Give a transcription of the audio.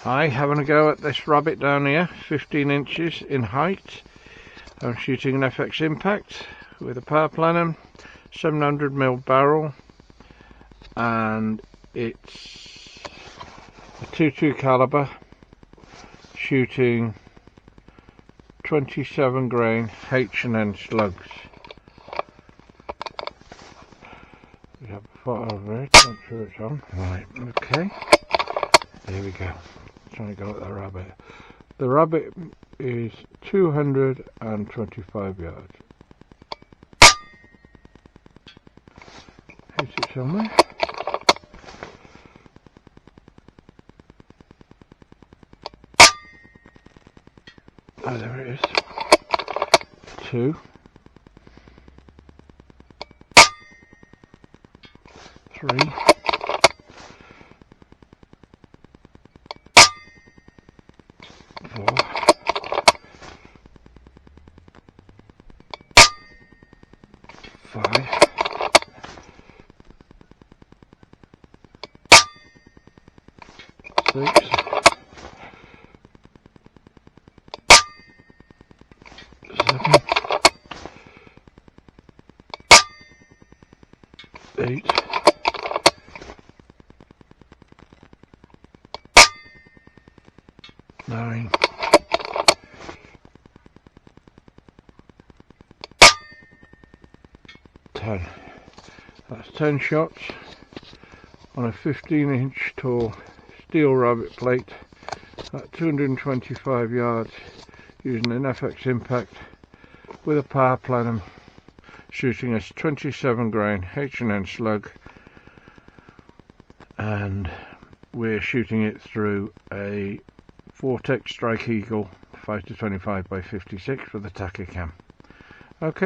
Hi, having a go at this rabbit down here, 15 inches in height. I'm shooting an FX Impact with a power plenum, 700mm barrel, and it's a 22 caliber, shooting 27 grain H&N slugs. We have a photo of it, make sure it's on. Right, okay. Here we go. Trying to go at the rabbit. The rabbit is 225 yards. Is it somewhere? Oh, there it is. 2, 3, 4, 5, 6, 7, 8, 9, 10. That's 10 shots on a 15-inch tall steel rabbit plate at 225 yards using an FX Impact with a power plenum, shooting a 27 grain H&N slug, and we're shooting it through a Vortex Strike Eagle 5-25 by 56 with a Tachycam. Okay.